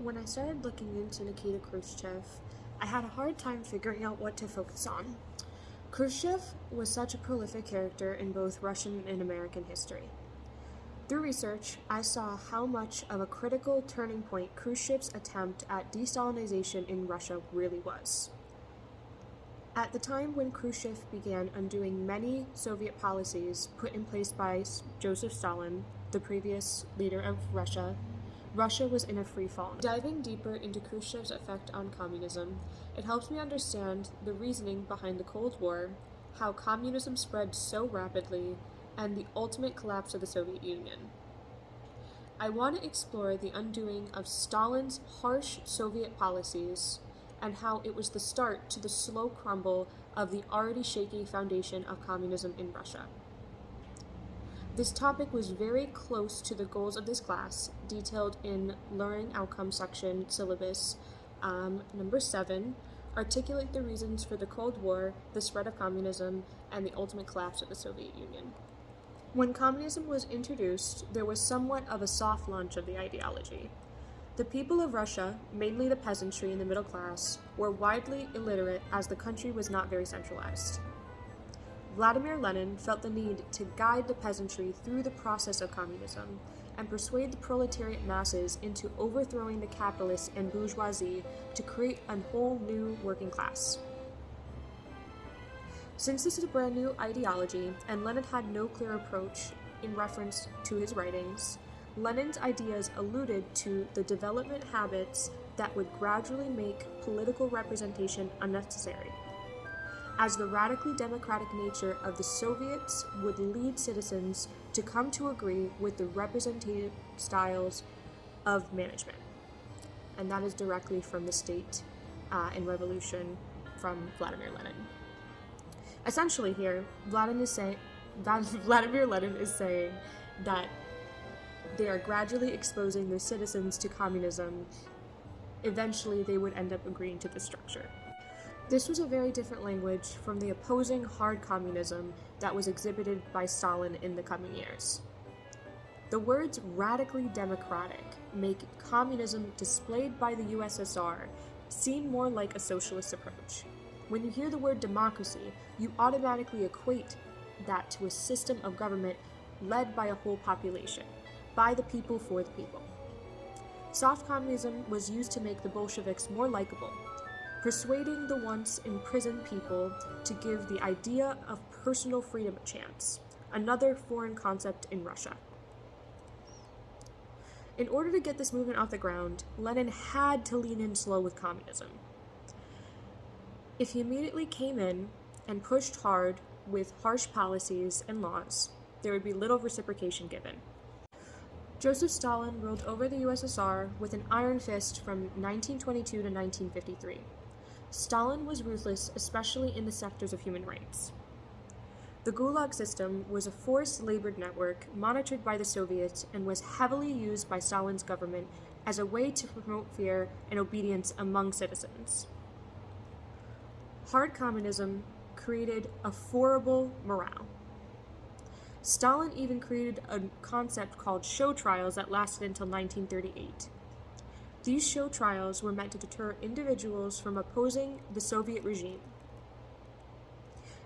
When I started looking into Nikita Khrushchev, I had a hard time figuring out what to focus on. Khrushchev was such a prolific character in both Russian and American history. Through research, I saw how much of a critical turning point Khrushchev's attempt at de-Stalinization in Russia really was. At the time when Khrushchev began undoing many Soviet policies put in place by Joseph Stalin, the previous leader of Russia, Russia was in a free fall. Diving deeper into Khrushchev's effect on communism, it helps me understand the reasoning behind the Cold War, how communism spread so rapidly, and the ultimate collapse of the Soviet Union. I want to explore the undoing of Stalin's harsh Soviet policies and how it was the start to the slow crumble of the already shaky foundation of communism in Russia. This topic was very close to the goals of this class, detailed in Learning Outcomes section syllabus number 7, articulate the reasons for the Cold War, the spread of communism, and the ultimate collapse of the Soviet Union. When communism was introduced, there was somewhat of a soft launch of the ideology. The people of Russia, mainly the peasantry and the middle class, were widely illiterate as the country was not very centralized. Vladimir Lenin felt the need to guide the peasantry through the process of communism and persuade the proletariat masses into overthrowing the capitalists and bourgeoisie to create a whole new working class. Since this is a brand new ideology, and Lenin had no clear approach in reference to his writings, Lenin's ideas alluded to the development habits that would gradually make political representation unnecessary, as the radically democratic nature of the Soviets would lead citizens to come to agree with the representative styles of management. And that is directly from the State and Revolution from Vladimir Lenin. Essentially here, Vladimir Lenin is saying that they are gradually exposing their citizens to communism. Eventually, they would end up agreeing to the structure. This was a very different language from the opposing hard communism that was exhibited by Stalin in the coming years. The words radically democratic make communism displayed by the USSR seem more like a socialist approach. When you hear the word democracy, you automatically equate that to a system of government led by a whole population, by the people for the people. Soft communism was used to make the Bolsheviks more likable, persuading the once imprisoned people to give the idea of personal freedom a chance, another foreign concept in Russia. In order to get this movement off the ground, Lenin had to lean in slow with communism. If he immediately came in and pushed hard with harsh policies and laws, there would be little reciprocation given. Joseph Stalin ruled over the USSR with an iron fist from 1922 to 1953. Stalin was ruthless, especially in the sectors of human rights. The Gulag system was a forced labor network monitored by the Soviets and was heavily used by Stalin's government as a way to promote fear and obedience among citizens. Hard communism created a horrible morale. Stalin even created a concept called show trials that lasted until 1938. These show trials were meant to deter individuals from opposing the Soviet regime.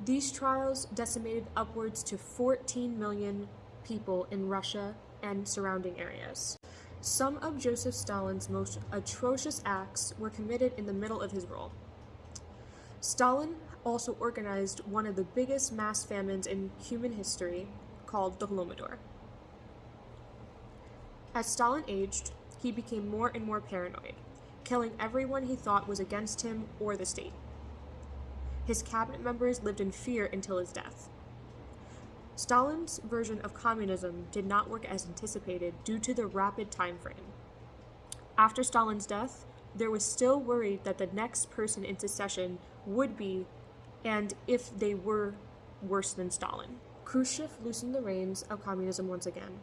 These trials decimated upwards to 14 million people in Russia and surrounding areas. Some of Joseph Stalin's most atrocious acts were committed in the middle of his rule. Stalin also organized one of the biggest mass famines in human history, called the Holodomor. As Stalin aged, he became more and more paranoid, killing everyone he thought was against him or the state. His cabinet members lived in fear until his death. Stalin's version of communism did not work as anticipated due to the rapid time frame. After Stalin's death, there was still worry that the next person in succession would be, and if they were, worse than Stalin. Khrushchev loosened the reins of communism once again,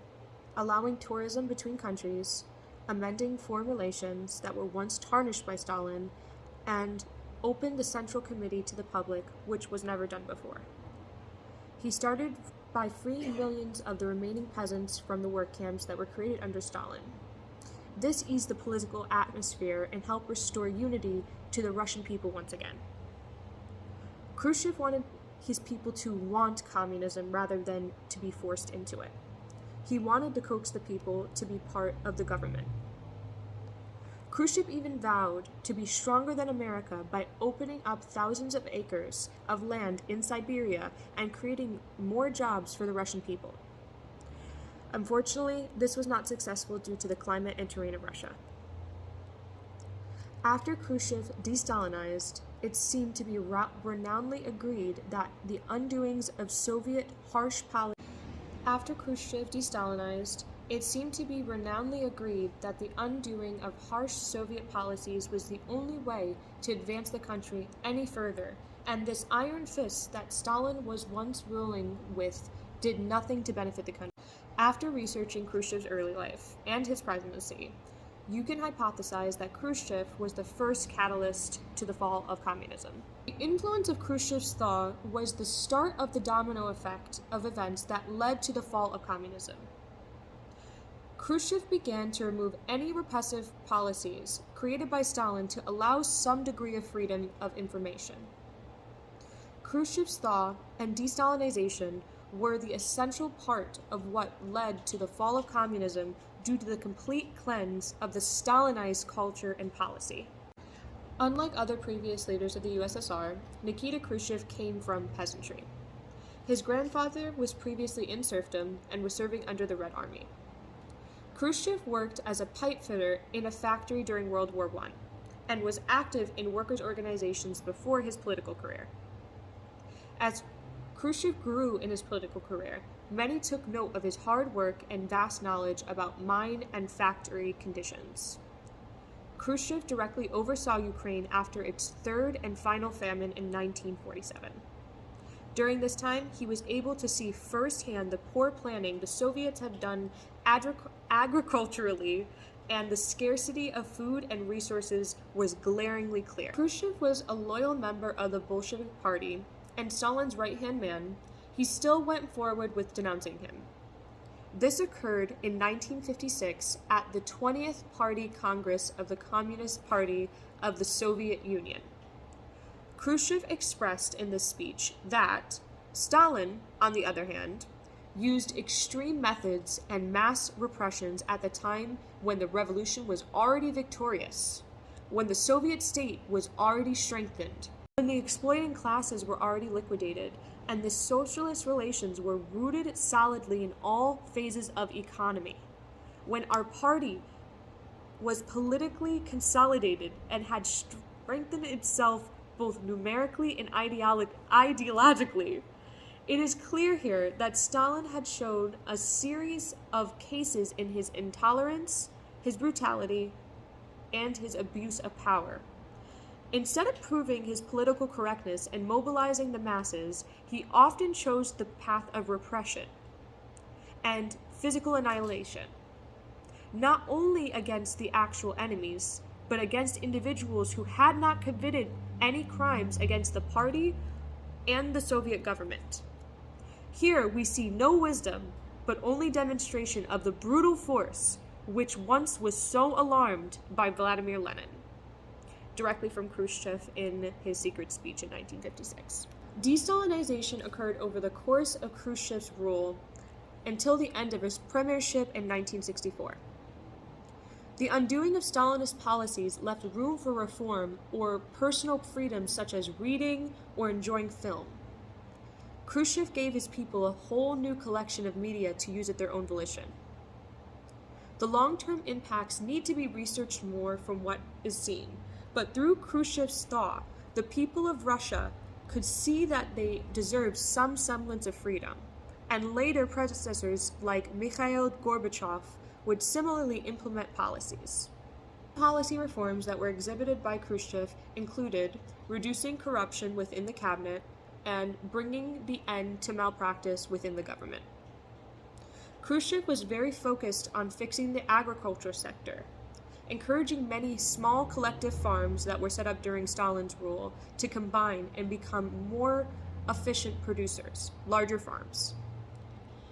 allowing tourism between countries, amending foreign relations that were once tarnished by Stalin, and opened the Central Committee to the public, which was never done before. He started by freeing millions of the remaining peasants from the work camps that were created under Stalin. This eased the political atmosphere and helped restore unity to the Russian people once again. Khrushchev wanted his people to want communism rather than to be forced into it. He wanted to coax the people to be part of the government. Khrushchev even vowed to be stronger than America by opening up thousands of acres of land in Siberia and creating more jobs for the Russian people. Unfortunately, this was not successful due to the climate and terrain of Russia. After Khrushchev de-Stalinized, it seemed to be renownedly agreed that the undoings of Soviet harsh policy. After Khrushchev de-Stalinized, it seemed to be renownedly agreed that the undoing of harsh Soviet policies was the only way to advance the country any further, and this iron fist that Stalin was once ruling with did nothing to benefit the country. After researching Khrushchev's early life and his presidency, you can hypothesize that Khrushchev was the first catalyst to the fall of communism. The influence of Khrushchev's Thaw was the start of the domino effect of events that led to the fall of communism. Khrushchev began to remove any repressive policies created by Stalin to allow some degree of freedom of information. Khrushchev's Thaw and de-Stalinization were the essential part of what led to the fall of communism due to the complete cleanse of the Stalinized culture and policy. Unlike other previous leaders of the USSR, Nikita Khrushchev came from peasantry. His grandfather was previously in serfdom and was serving under the Red Army. Khrushchev worked as a pipe fitter in a factory during World War I and was active in workers' organizations before his political career. As Khrushchev grew in his political career, many took note of his hard work and vast knowledge about mine and factory conditions. Khrushchev directly oversaw Ukraine after its third and final famine in 1947. During this time, he was able to see firsthand the poor planning the Soviets had done agriculturally, and the scarcity of food and resources was glaringly clear. Khrushchev was a loyal member of the Bolshevik Party and Stalin's right-hand man. He still went forward with denouncing him. This occurred in 1956 at the 20th Party Congress of the Communist Party of the Soviet Union. Khrushchev expressed in this speech that Stalin, on the other hand, used extreme methods and mass repressions at the time when the revolution was already victorious, when the Soviet state was already strengthened, when the exploiting classes were already liquidated, and the socialist relations were rooted solidly in all phases of economy, when our party was politically consolidated and had strengthened itself both numerically and ideologically. It is clear here that Stalin had shown a series of cases in his intolerance, his brutality, and his abuse of power. Instead of proving his political correctness and mobilizing the masses, he often chose the path of repression and physical annihilation, not only against the actual enemies, but against individuals who had not committed any crimes against the party and the Soviet government. Here we see no wisdom, but only demonstration of the brutal force which once was so alarmed by Vladimir Lenin. Directly from Khrushchev in his secret speech in 1956. De-Stalinization occurred over the course of Khrushchev's rule until the end of his premiership in 1964. The undoing of Stalinist policies left room for reform or personal freedoms such as reading or enjoying film. Khrushchev gave his people a whole new collection of media to use at their own volition. The long-term impacts need to be researched more from what is seen, but through Khrushchev's Thaw, the people of Russia could see that they deserved some semblance of freedom, and later predecessors like Mikhail Gorbachev would similarly implement policies. Policy reforms that were exhibited by Khrushchev included reducing corruption within the cabinet and bringing the end to malpractice within the government. Khrushchev was very focused on fixing the agriculture sector, encouraging many small collective farms that were set up during Stalin's rule to combine and become more efficient producers, larger farms.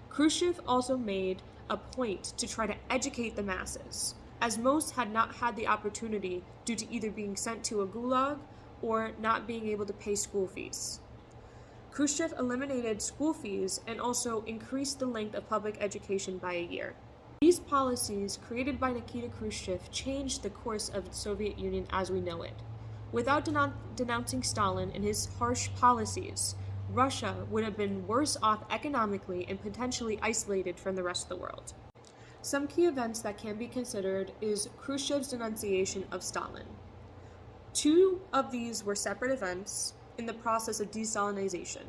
Khrushchev also made a point to try to educate the masses, as most had not had the opportunity due to either being sent to a gulag or not being able to pay school fees. Khrushchev eliminated school fees and also increased the length of public education by a year. These policies, created by Nikita Khrushchev, changed the course of the Soviet Union as we know it. Without denouncing Stalin and his harsh policies, Russia would have been worse off economically and potentially isolated from the rest of the world. Some key events that can be considered is Khrushchev's denunciation of Stalin. Two of these were separate events in the process of desalinization.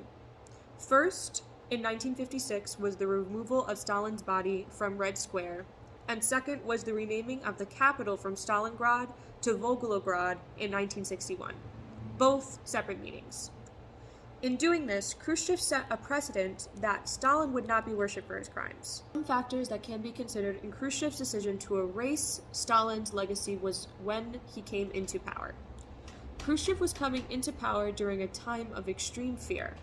First, in 1956, was the removal of Stalin's body from Red Square, and second was the renaming of the capital from Stalingrad to Volgograd in 1961, both separate meetings. In doing this, Khrushchev set a precedent that Stalin would not be worshipped for his crimes. Some factors that can be considered in Khrushchev's decision to erase Stalin's legacy was when he came into power. Khrushchev was coming into power during a time of extreme fear,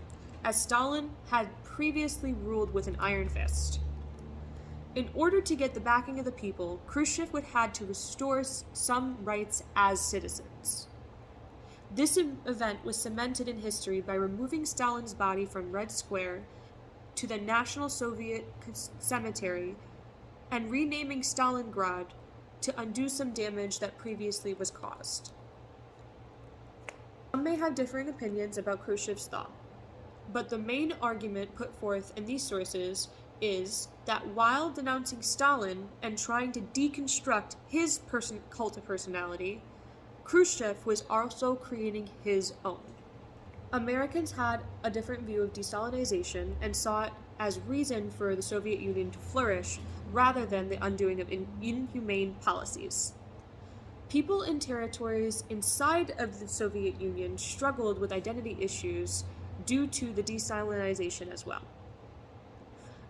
as Stalin had previously ruled with an iron fist. In order to get the backing of the people, Khrushchev would have to restore some rights as citizens. This event was cemented in history by removing Stalin's body from Red Square to the National Soviet Cemetery and renaming Stalingrad to undo some damage that previously was caused. Some may have differing opinions about Khrushchev's Thaw, but the main argument put forth in these sources is that while denouncing Stalin and trying to deconstruct his cult of personality, Khrushchev was also creating his own. Americans had a different view of desalinization and saw it as reason for the Soviet Union to flourish rather than the undoing of inhumane policies. People in territories inside of the Soviet Union struggled with identity issues due to the desalinization as well.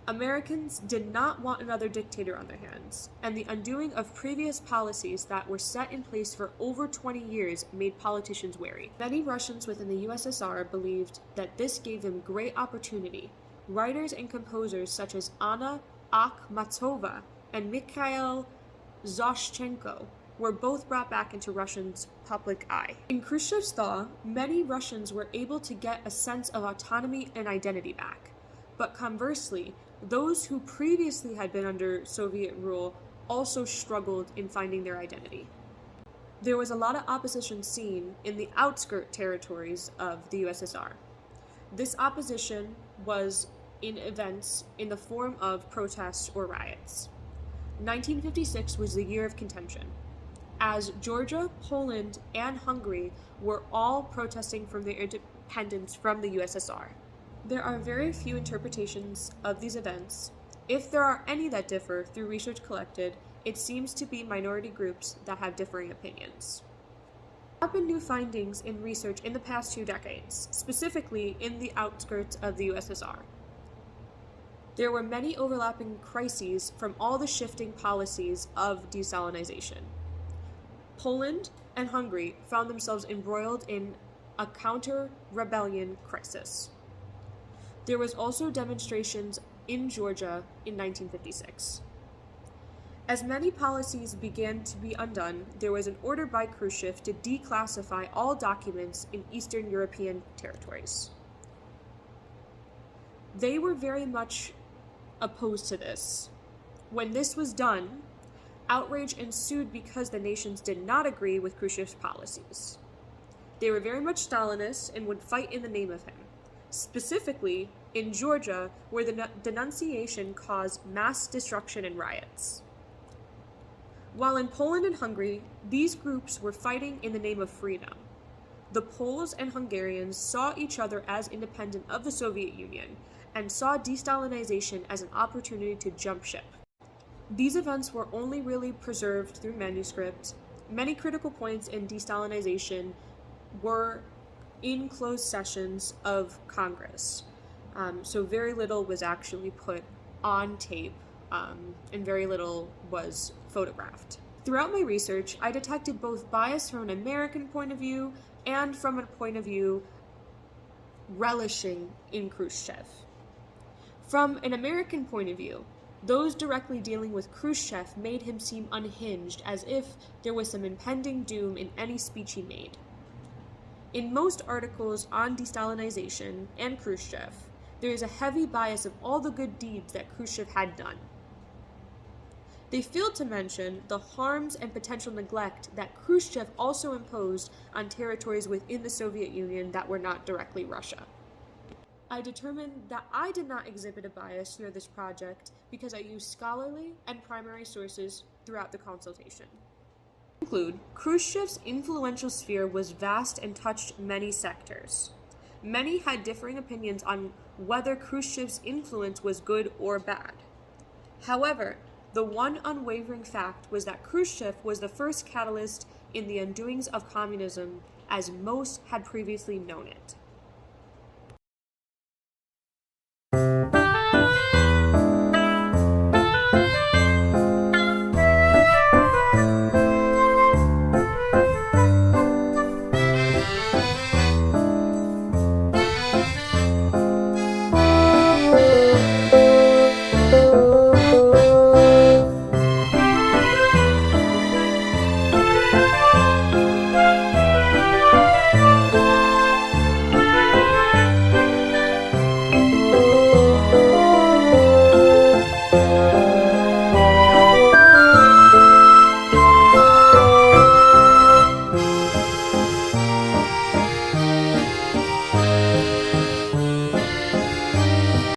Americans did not want another dictator on their hands, and the undoing of previous policies that were set in place for over 20 years made politicians wary. Many Russians within the USSR believed that this gave them great opportunity. Writers and composers such as Anna Akhmatova and Mikhail Zoshchenko were both brought back into Russians' public eye. In Khrushchev's Thaw, many Russians were able to get a sense of autonomy and identity back. But conversely, those who previously had been under Soviet rule also struggled in finding their identity. There was a lot of opposition seen in the outskirt territories of the USSR. This opposition was in events in the form of protests or riots. 1956 was the year of contention, as Georgia, Poland, and Hungary were all protesting for their independence from the USSR. There are very few interpretations of these events. If there are any that differ through research collected, it seems to be minority groups that have differing opinions. There have been new findings in research in the past 2 decades, specifically in the outskirts of the USSR. There were many overlapping crises from all the shifting policies of desalinization. Poland and Hungary found themselves embroiled in a counter-rebellion crisis. There was also demonstrations in Georgia in 1956. As many policies began to be undone, there was an order by Khrushchev to declassify all documents in Eastern European territories. They were very much opposed to this. When this was done, outrage ensued because the nations did not agree with Khrushchev's policies. They were very much Stalinist and would fight in the name of him. Specifically in Georgia, where the denunciation caused mass destruction and riots. While in Poland and Hungary, these groups were fighting in the name of freedom. The Poles and Hungarians saw each other as independent of the Soviet Union and saw desalinization as an opportunity to jump ship. These events were only really preserved through manuscript. Many critical points in desalinization were in closed sessions of Congress. So very little was actually put on tape, and very little was photographed. Throughout my research, I detected both bias from an American point of view and from a point of view relishing in Khrushchev. From an American point of view, Those directly dealing with Khrushchev made him seem unhinged, as if there was some impending doom in any speech he made. In most articles on de-Stalinization and Khrushchev, there is a heavy bias of all the good deeds that Khrushchev had done. They failed to mention the harms and potential neglect that Khrushchev also imposed on territories within the Soviet Union that were not directly Russia. I determined that I did not exhibit a bias through this project because I used scholarly and primary sources throughout the consultation. To conclude, Khrushchev's influential sphere was vast and touched many sectors. Many had differing opinions on whether Khrushchev's influence was good or bad. However, the one unwavering fact was that Khrushchev was the first catalyst in the undoings of communism as most had previously known it.